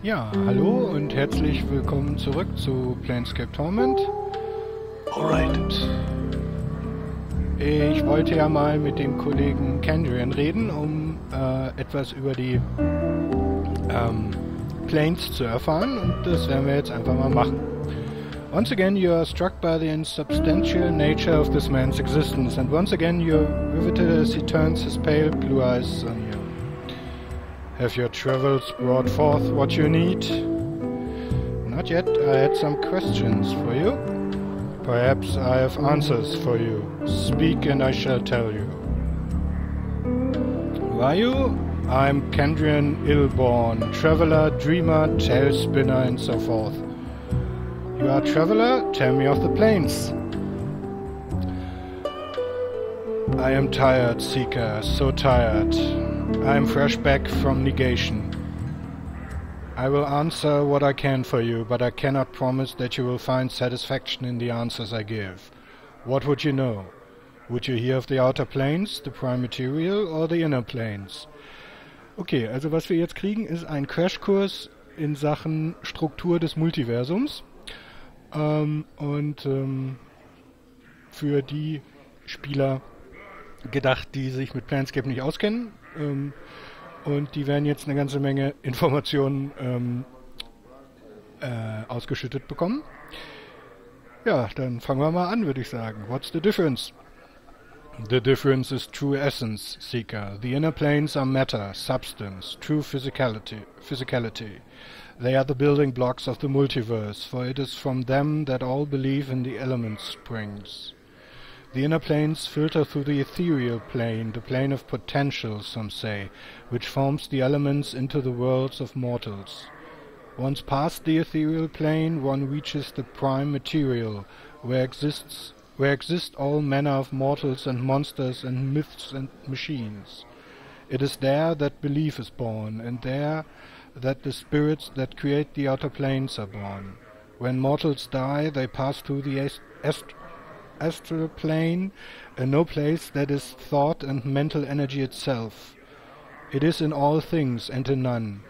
Ja, hallo und herzlich willkommen zurück zu Planescape Torment. Alright. Ich wollte ja mal mit dem Kollegen Candrian reden, um etwas über die Planes zu erfahren, und das werden wir jetzt einfach mal machen. Once again you are struck by the insubstantial nature of this man's existence, and once again you're riveted as he turns his pale blue eyes on you. Have your travels brought forth what you need? Not yet. I had some questions for you. Perhaps I have answers for you. Speak and I shall tell you. Who are you? I'm Candrian Illborn, traveler, dreamer, tale spinner, and so forth. You are a traveler? Tell me of the plains. I am tired, Seeker, so tired. I am fresh back from negation. I will answer what I can for you, but I cannot promise that you will find satisfaction in the answers I give. What would you know? Would you hear of the outer planes, the prime material, or the inner planes? Okay, also was wir jetzt kriegen, ist ein Crashkurs in Sachen Struktur des Multiversums. Für die Spieler gedacht, die sich mit Planescape nicht auskennen. Und die werden jetzt eine ganze Menge Informationen ausgeschüttet bekommen. Ja, dann fangen wir mal an, würde ich sagen. What's the difference? The difference is true essence, Seeker. The inner planes are matter, substance, true physicality. They are the building blocks of the multiverse, for it is from them that all belief in the elements springs. The inner planes filter through the ethereal plane, the plane of potential, some say, which forms the elements into the worlds of mortals. Once past the ethereal plane, one reaches the prime material, where exist all manner of mortals and monsters and myths and machines. It is there that belief is born, and there that the spirits that create the outer planes are born. When mortals die, they pass through the astral plane, a no place that is thought and mental energy itself. It is in all things and in none.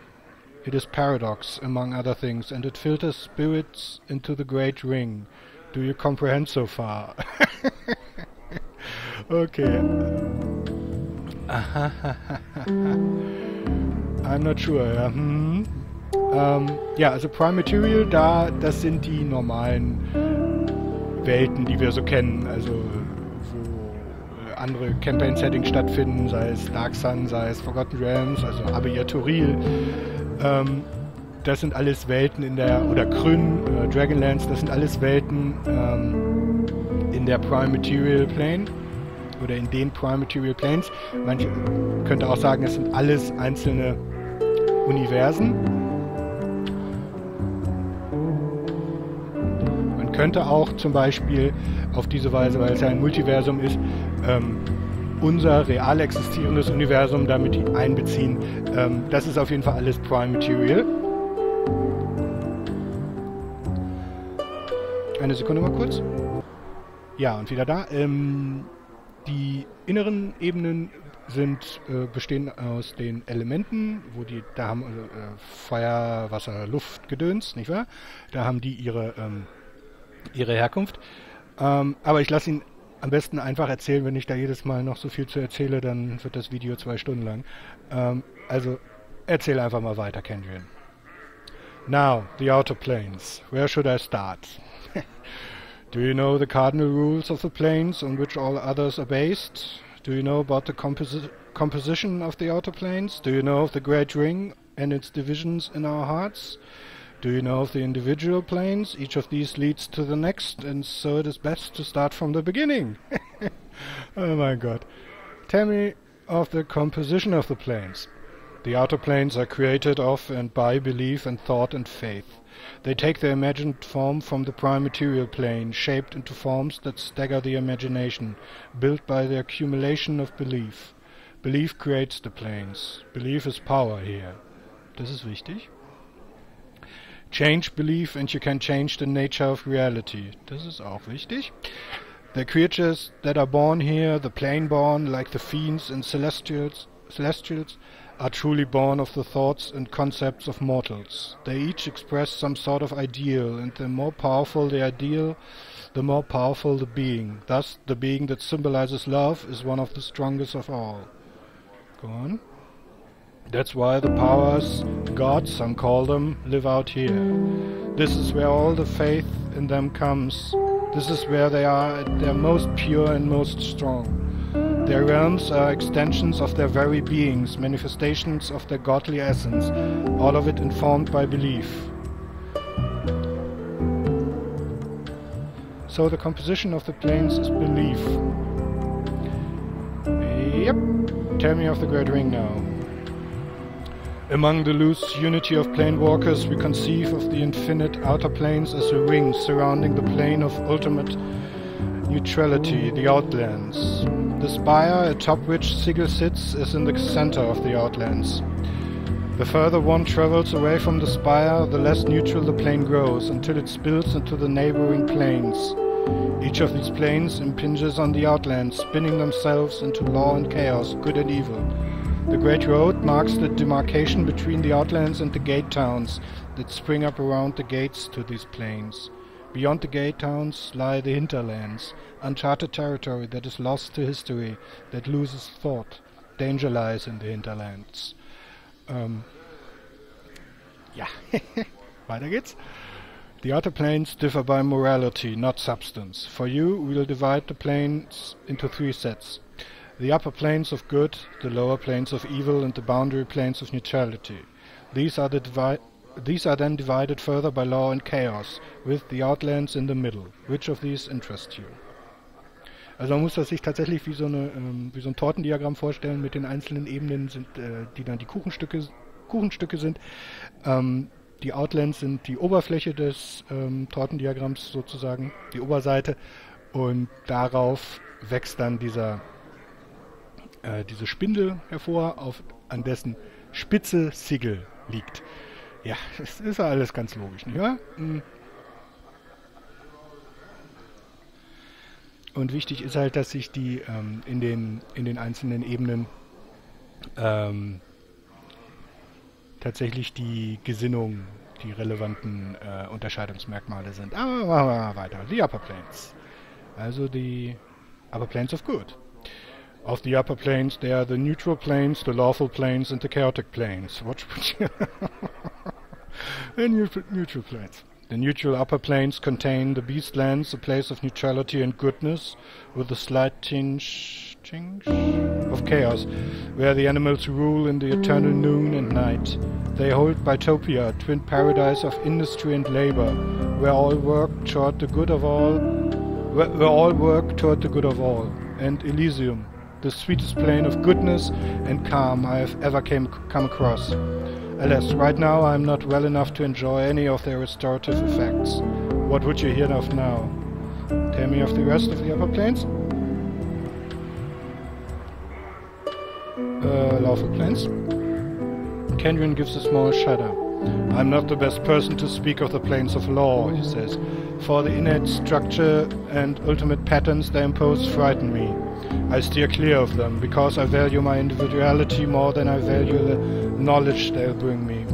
It is paradox, among other things, and it filters spirits into the great ring. Do you comprehend so far? Okay. I'm not sure. Ja, also Prime Material, das sind die normalen Welten, die wir so kennen, also wo andere Campaign-Settings stattfinden, sei es Dark Sun, sei es Forgotten Realms, also Abiyaturil. Das sind alles Welten oder Kryn, Dragonlance, das sind alles Welten in der Prime Material Plane oder in den Prime Material Planes. Manche könnte auch sagen, es sind alles einzelne Universen. Könnte auch zum Beispiel auf diese Weise, weil es ja ein Multiversum ist, unser real existierendes Universum damit einbeziehen. Das ist auf jeden Fall alles Prime Material. Eine Sekunde mal kurz. Ja, und wieder da. Die inneren Ebenen bestehen aus den Elementen, da haben Feuer, Wasser, Luft, Gedöns, nicht wahr? Da haben die ihre Herkunft. Aber ich lasse ihn am besten einfach erzählen. Wenn ich da jedes Mal noch so viel zu erzähle, dann wird das Video 2 Stunden lang. Also erzähl einfach mal weiter, Candrian. Now, the outer planes. Where should I start? Do you know the cardinal rules of the planes on which all others are based? Do you know about the composition of the outer planes? Do you know of the Great Ring and its divisions in our hearts? Do you know of the individual planes? Each of these leads to the next, and so it is best to start from the beginning. Oh my God. Tell me of the composition of the planes. The outer planes are created of and by belief and thought and faith. They take their imagined form from the prime material plane, shaped into forms that stagger the imagination, built by the accumulation of belief. Belief creates the planes. Belief is power here. Das ist wichtig. Change belief and you can change the nature of reality. Das ist auch wichtig. The creatures that are born here, the plane born, like the fiends and celestials, are truly born of the thoughts and concepts of mortals. They each express some sort of ideal, and the more powerful the ideal, the more powerful the being. Thus, the being that symbolizes love is one of the strongest of all. Go on. That's why the powers, gods, some call them, live out here. This is where all the faith in them comes. This is where they are at their most pure and most strong. Their realms are extensions of their very beings, manifestations of their godly essence, all of it informed by belief. So the composition of the planes is belief. Yep. Tell me of the Great Ring now. Among the loose unity of planewalkers, we conceive of the infinite outer planes as a ring surrounding the plane of ultimate neutrality, the Outlands. The spire atop which Sigil sits is in the center of the Outlands. The further one travels away from the spire, the less neutral the plane grows, until it spills into the neighboring planes. Each of these planes impinges on the Outlands, spinning themselves into law and chaos, good and evil. The Great Road marks the demarcation between the Outlands and the gate towns that spring up around the gates to these planes. Beyond the gate towns lie the hinterlands, uncharted territory that is lost to history, that loses thought. Danger lies in the hinterlands. Ja, weiter geht's. The outer planes differ by morality, not substance. For you, we'll divide the planes into 3 sets. The upper planes of good, the lower planes of evil, and the boundary planes of neutrality. These are then divided further by law and chaos, with the Outlands in the middle. Which of these interest you? Also man muss das sich tatsächlich wie so ein Tortendiagramm vorstellen. Mit den einzelnen Ebenen, die dann die Kuchenstücke sind. Die Outlands sind die Oberfläche des Tortendiagramms sozusagen, die Oberseite. Und darauf wächst dann diese Spindel hervor, an dessen Spitze Sigil liegt. Ja, das ist ja alles ganz logisch, nicht wahr? Und wichtig ist halt, dass sich die in den einzelnen Ebenen tatsächlich die Gesinnung, die relevanten Unterscheidungsmerkmale sind. Aber machen wir weiter. The Upper Planes. Also die Upper Planes of Good. Of the upper planes, they are the neutral planes, the lawful planes, and the chaotic planes. The neutral planes. The neutral upper planes contain the Beastlands, a place of neutrality and goodness, with a slight tinge of chaos, where the animals rule in the eternal noon and night. They hold Bitopia, twin paradise of industry and labor, where all work toward the good of all, and Elysium, the sweetest plane of goodness and calm I have ever come across. Alas, right now I am not well enough to enjoy any of their restorative effects. What would you hear of now? Tell me of the rest of the upper planes? Lawful planes. Candrian gives a small shudder. I'm not the best person to speak of the planes of law, he says, for the innate structure and ultimate patterns they impose frighten me. I steer clear of them, because I value my individuality more than I value the knowledge they'll bring me.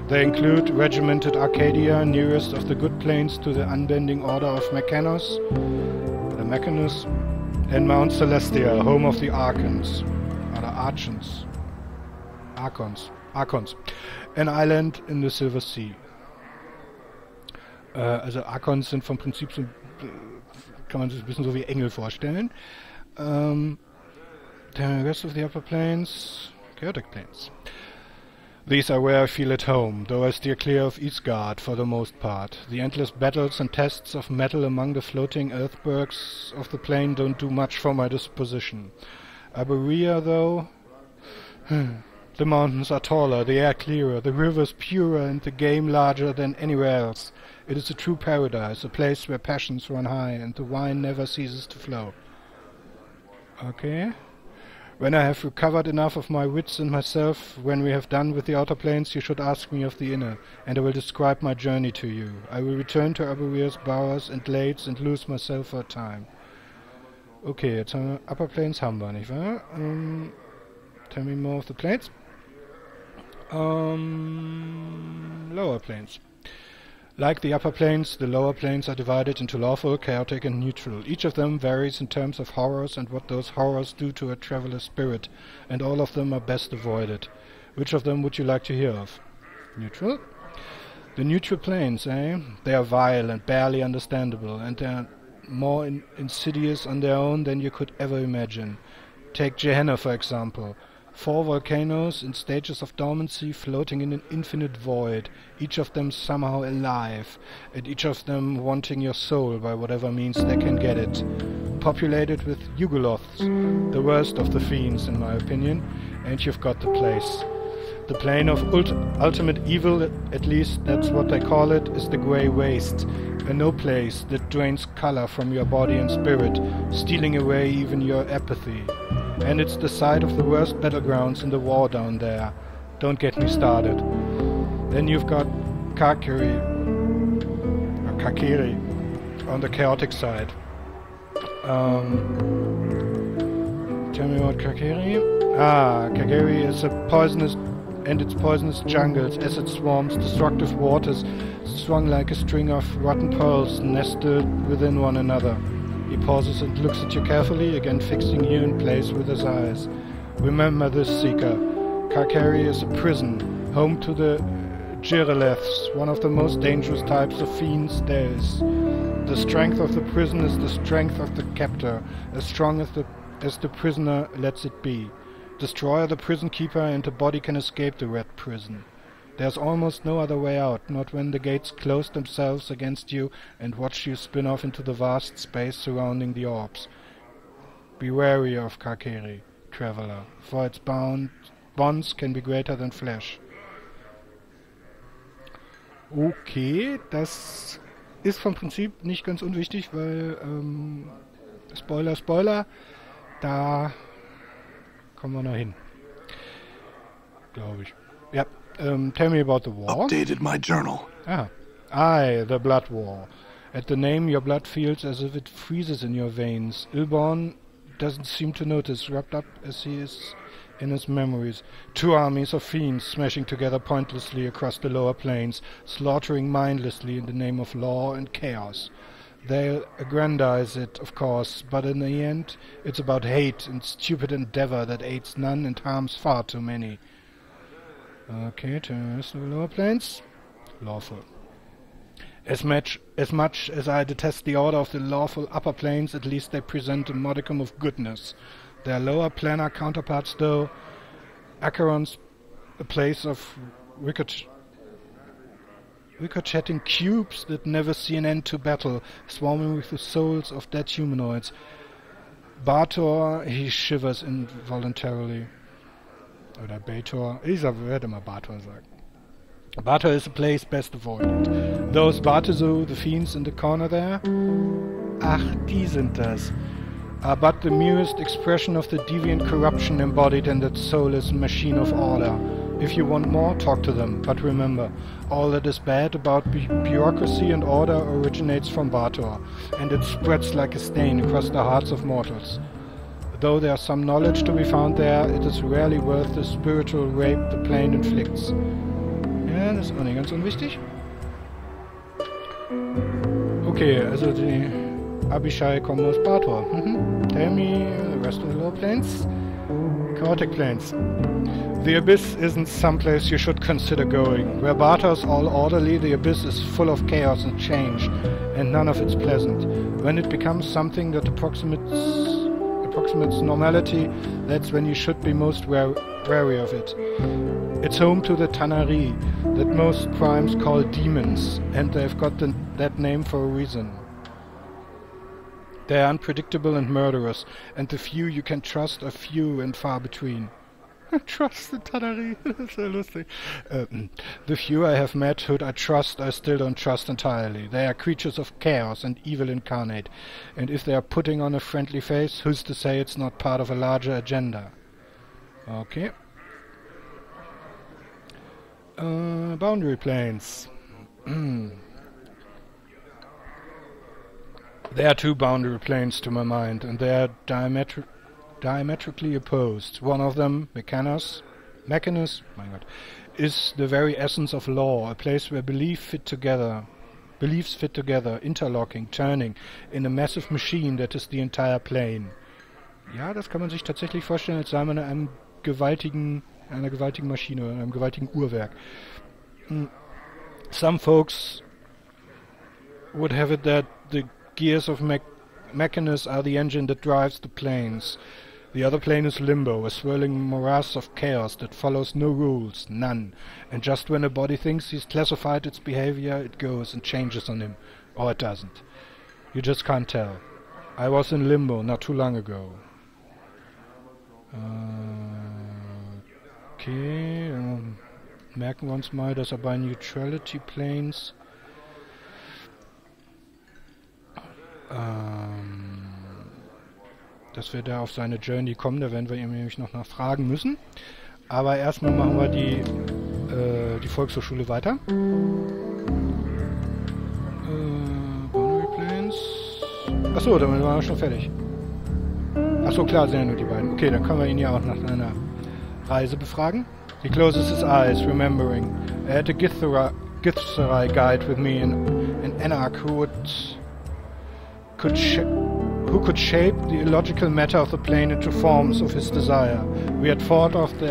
They include regimented Arcadia, nearest of the good planes to the unbending order of Mechanus, and Mount Celestia, home of the Archons, an island in the Silver Sea. Also Archons sind vom Prinzip so, kann man sich ein bisschen so wie Engel vorstellen. The rest of the upper planes, chaotic planes. These are where I feel at home, though I steer clear of Isgard for the most part. The endless battles and tests of metal among the floating earthbergs of the plane don't do much for my disposition. Arborea, though... The mountains are taller, the air clearer, the rivers purer, and the game larger than anywhere else. It is a true paradise, a place where passions run high and the wine never ceases to flow. Okay. When I have recovered enough of my wits and myself, when we have done with the outer planes, you should ask me of the inner, and I will describe my journey to you. I will return to Arborea's bowers and glades and lose myself for a time. Okay, jetzt haben wir Upper Planes haben wir, nicht wahr? Tell me more of the planes. Lower planes. Like the upper planes, the lower planes are divided into lawful, chaotic, and neutral. Each of them varies in terms of horrors and what those horrors do to a traveler's spirit, and all of them are best avoided. Which of them would you like to hear of? Neutral? The neutral planes, eh? They are vile and barely understandable, and they are more insidious on their own than you could ever imagine. Take Gehenna, for example. 4 volcanoes in stages of dormancy floating in an infinite void, each of them somehow alive, and each of them wanting your soul by whatever means they can get it. Populated with Yugoloths, the worst of the fiends in my opinion, and you've got the place. The plane of ultimate evil, at least that's what they call it, is the Grey Waste, a no place that drains color from your body and spirit, stealing away even your apathy. And it's the site of the worst battlegrounds in the war down there. Don't get me started. Then you've got Kakiri, or Kakiri, on the chaotic side. Tell me about Kakiri? Kakiri is a poisonous, and its poisonous jungles, acid swarms, destructive waters, strung like a string of rotten pearls nested within one another. He pauses and looks at you carefully, again fixing you in place with his eyes. Remember this, Seeker. Kakiri is a prison, home to the Jireleths, one of the most dangerous types of fiends there is. The strength of the prison is the strength of the captor, as strong as the prisoner lets it be. Destroy the prison keeper and the body can escape the red prison. There's almost no other way out, not when the gates close themselves against you and watch you spin off into the vast space surrounding the orbs. Be wary of Kakiri, traveler, for its bonds can be greater than flesh. Okay, das ist vom Prinzip nicht ganz unwichtig, weil, Spoiler, da kommen wir noch hin. Glaube ich. Ja. Tell me about the war. Updated my journal. Aye, the blood war. At the name, your blood feels as if it freezes in your veins. Ilborn doesn't seem to notice, wrapped up as he is in his memories. 2 armies of fiends smashing together pointlessly across the lower planes, slaughtering mindlessly in the name of law and chaos. They'll aggrandize it, of course, but in the end, it's about hate and stupid endeavor that aids none and harms far too many. Okay, to the rest of the lower planes. Lawful. As much as I detest the order of the lawful upper planes, at least they present a modicum of goodness. Their lower planar counterparts, though, Acheron's a place of ricocheting cubes that never see an end to battle, swarming with the souls of dead humanoids. Bator, he shivers involuntarily. Oder Bator. Ich werde immer Bator sagen. Bator is a place best avoided. Those Bartesu, the fiends in the corner there? Ach, die sind das. Are but the merest expression of the deviant corruption embodied in that soulless machine of order. If you want more, talk to them. But remember, all that is bad about bureaucracy and order originates from Bator, and it spreads like a stain across the hearts of mortals. Though there is some knowledge to be found there, it is rarely worth the spiritual rape the plane inflicts. Ja, das ist auch nicht ganz unwichtig. Okay, also die Abishai kommen aus Bator. Tell me the rest of the lower planes. Chaotic planes. The Abyss isn't someplace you should consider going. Where Bator's all orderly, the Abyss is full of chaos and change, and none of it's pleasant. When it becomes something that approximates normality, that's when you should be most wary of it. It's home to the Tanari, that most primes call demons, and they've got that name for a reason. They're unpredictable and murderous, and the few you can trust are few and far between. Trust the Tanari, that's so lustig. The few I have met who I trust, I still don't trust entirely. They are creatures of chaos and evil incarnate, and if they are putting on a friendly face, who's to say it's not part of a larger agenda? Okay. Boundary planes. There are 2 boundary planes to my mind, and they are diametrically opposed. One of them, Mechanus, my God, is the very essence of law, a place where beliefs fit together, interlocking, turning in a massive machine that is the entire plane. Ja, das kann man sich tatsächlich vorstellen, als sei man in einer gewaltigen Maschine oder einem gewaltigen Uhrwerk. Some folks would have it that the gears of Mechanus are the engine that drives the planes. The other plane is Limbo, a swirling morass of chaos that follows no rules, none. And just when a body thinks he's classified its behavior, it goes and changes on him. Or it doesn't. You just can't tell. I was in Limbo not too long ago. Okay, merken wir uns mal, dass er bei Neutrality Planes dass wir da auf seine Journey kommen, da werden wir ihm nämlich noch nachfragen müssen. Aber erstmal machen wir die Volkshochschule weiter. Boundary Planes. Achso, damit waren wir schon fertig. Achso, klar, sind ja nur die beiden. Okay, dann können wir ihn ja auch nach seiner Reise befragen. He closes his eyes, remembering. I had a Githzerai guide with me, an Anarch who could shape the illogical matter of the plane into forms of his desire. We had thought of the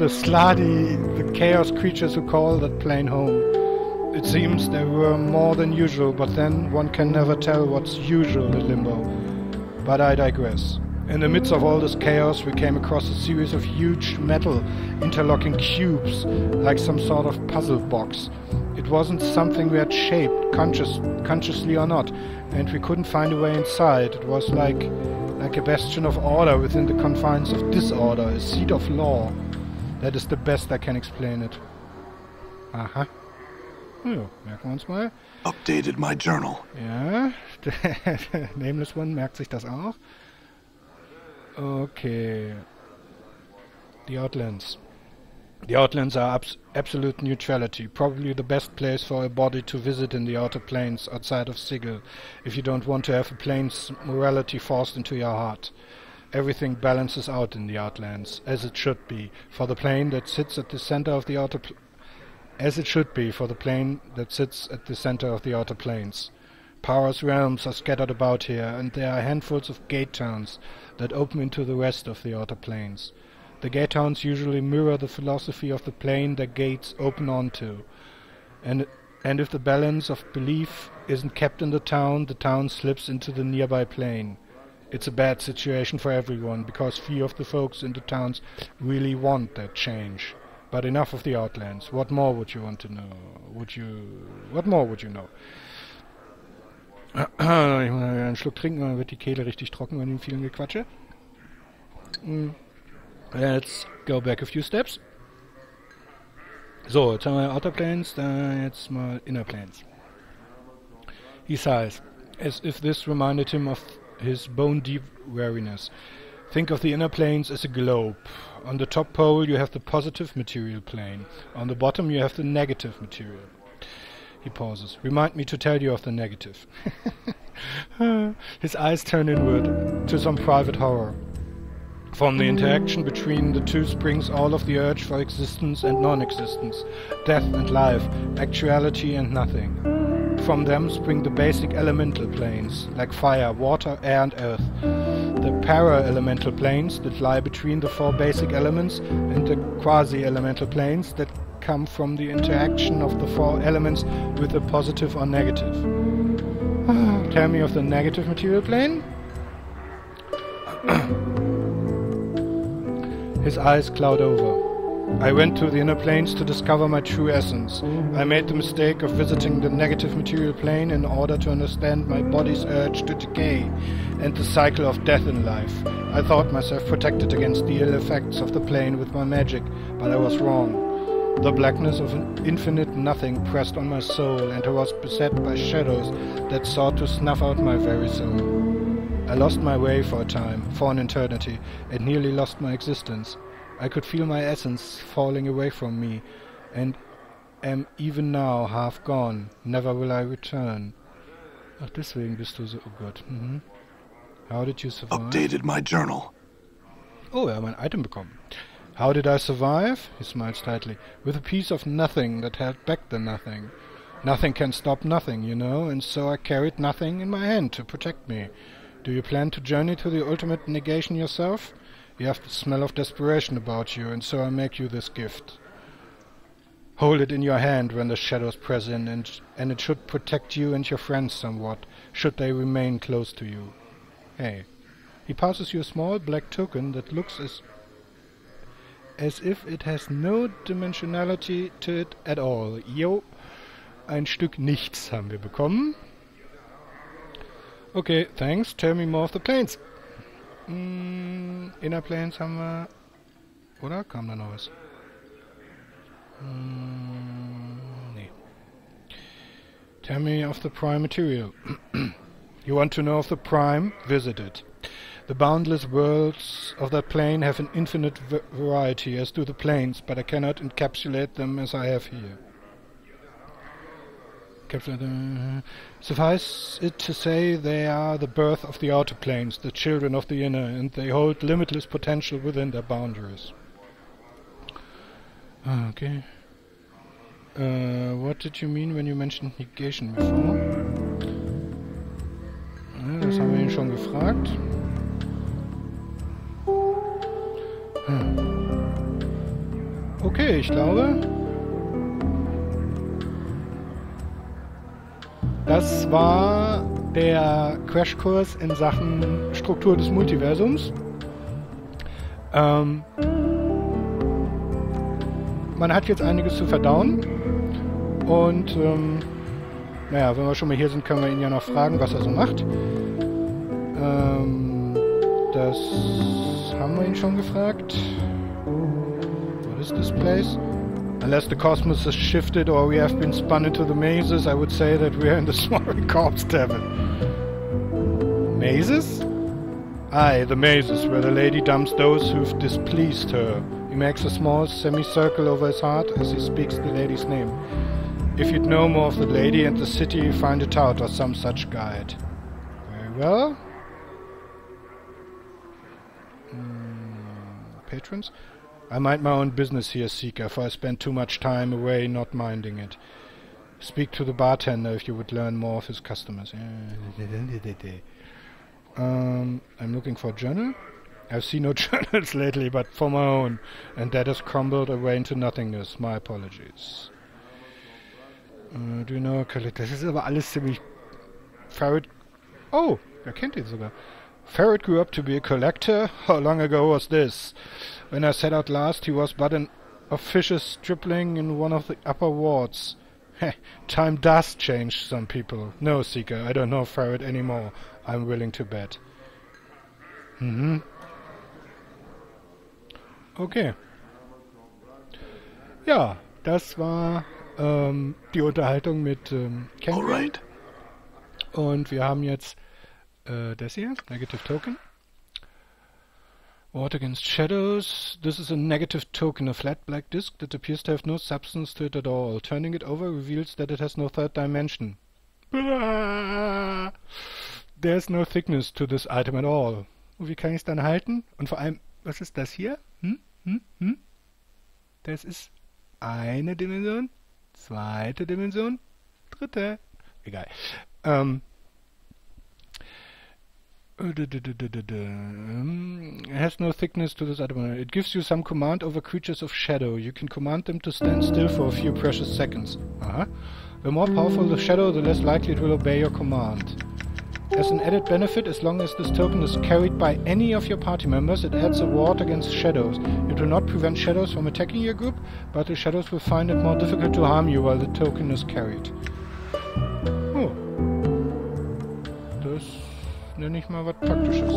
Sladi, the chaos creatures who call that plane home. It seems they were more than usual, but then one can never tell what's usual in Limbo. But I digress. In the midst of all this chaos, we came across a series of huge metal interlocking cubes, like some sort of puzzle box. It wasn't something we had shaped, consciously or not, and we couldn't find a way inside. It was like a bastion of order within the confines of disorder, a seat of law. That is the best I can explain it. Aha. Ja, merken wir uns mal. Updated my journal. Ja, der Nameless One merkt sich das auch. Okay. The Outlands. The Outlands are absolute neutrality, probably the best place for a body to visit in the outer planes outside of Sigil, if you don't want to have a plane's morality forced into your heart. Everything balances out in the Outlands, as it should be, for the plane that sits at the center of the outer planes. Power's realms are scattered about here, and there are handfuls of gate towns that open into the rest of the outer planes. The gate towns usually mirror the philosophy of the plane their gates open onto. And if the balance of belief isn't kept in the town slips into the nearby plane. It's a bad situation for everyone, because few of the folks in the towns really want that change. But enough of the Outlands. What more would you want to know? What more would you know? Ich muss einen Schluck trinken, dann wird die Kehle richtig trocken von dem vielen Gequatsche. Let's go back a few steps. So, jetzt haben wir Outer Planes, dann jetzt mal Inner Planes. He sighs, as if this reminded him of his bone-deep weariness. Think of the inner planes as a globe. On the top pole you have the positive material plane. On the bottom you have the negative material. He pauses. Remind me to tell you of the negative. His eyes turn inward, to some private horror. From the interaction between the two springs all of the urge for existence and non-existence, death and life, actuality and nothing. From them spring the basic elemental planes, like fire, water, air and earth. The para-elemental planes that lie between the four basic elements, and the quasi-elemental planes that come from the interaction of the four elements with a positive or negative. Tell me of the negative material plane? His eyes cloud over. I went to the inner planes to discover my true essence. I made the mistake of visiting the negative material plane in order to understand my body's urge to decay and the cycle of death in life. I thought myself protected against the ill effects of the plane with my magic, but I was wrong. The blackness of an infinite nothing pressed on my soul, and I was beset by shadows that sought to snuff out my very soul. I lost my way for a time, for an eternity, and nearly lost my existence. I could feel my essence falling away from me, and am even now half gone. Never will I return. Ach, deswegen bist du so... Oh Gott. How did you survive? Updated my journal. Oh, wir haben ein Item bekommen. How did I survive? He smiled slightly. With a piece of nothing that held back the nothing. Nothing can stop nothing, you know, and so I carried nothing in my hand to protect me. Do you plan to journey to the ultimate negation yourself? You have the smell of desperation about you, and so I make you this gift. Hold it in your hand when the shadows press in, and it should protect you and your friends somewhat, should they remain close to you. Hey. He passes you a small black token that looks as if it has no dimensionality to it at all. Yo. Ein Stück Nichts haben wir bekommen. Okay, thanks. Tell me more of the planes. Inner Planes haben wir... Oder? Kam da noch was? Nee. Tell me of the prime material. You want to know of the prime? Visit it. The boundless worlds of that plane have an infinite variety, as do the planes, but I cannot encapsulate them as I have here. Suffice it to say, they are the birth of the outer planes, the children of the inner, and they hold limitless potential within their boundaries. Okay. What did you mean when you mentioned negation before? Das haben wir ihn schon gefragt. Okay, ich glaube... Das war der Crashkurs in Sachen Struktur des Multiversums. Man hat jetzt einiges zu verdauen. Und, naja, wenn wir schon mal hier sind, können wir ihn ja noch fragen, was er so macht. Das haben wir ihn schon gefragt. What is this place? Unless the cosmos has shifted or we have been spun into the mazes, I would say that we are in the Snoring Corpse Tavern. Mazes? Aye, the mazes, where the lady dumps those who've displeased her. He makes a small semicircle over his heart as he speaks the lady's name. If you'd know more of the lady and the city, find it out, or some such guide. Very well. Patrons? I mind my own business here, Seeker, for I spend too much time away not minding it. Speak to the bartender if you would learn more of his customers. I'm looking for a journal. I've seen no journals lately, but for my own, and that has crumbled away into nothingness. My apologies. Do you know, das ist aber alles ziemlich... Ferret... Oh, wer kennt ihn sogar? Ferret grew up to be a collector? How long ago was this? When I set out last, he was but an officious stripling in one of the upper wards. Time does change some people. No, Seeker, I don't know Ferret anymore. I'm willing to bet. Okay. Ja, das war die Unterhaltung mit Candrian. Alright. Und wir haben jetzt das hier, Negative Token. Ward against Shadows. This is a negative token, a flat black disk that appears to have no substance to it at all. Turning it over reveals that it has no third dimension. There's no thickness to this item at all. Und wie kann ich es dann halten? Und vor allem, was ist das hier? Das ist eine Dimension, zweite Dimension, dritte. Egal. It has no thickness to this item. It gives you some command over creatures of shadow. You can command them to stand still for a few precious seconds. The more powerful the shadow, the less likely it will obey your command. As an added benefit, as long as this token is carried by any of your party members, it adds a ward against shadows. It will not prevent shadows from attacking your group, but the shadows will find it more difficult to harm you while the token is carried. Oh. Das nenne ich mal was Praktisches.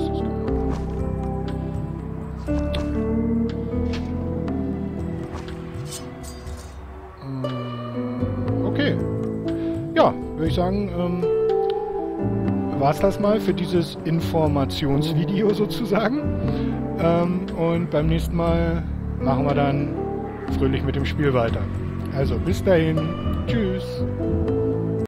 Okay. Ja, würde ich sagen, war's das mal für dieses Informationsvideo sozusagen. Und beim nächsten Mal machen wir dann fröhlich mit dem Spiel weiter. Also bis dahin. Tschüss.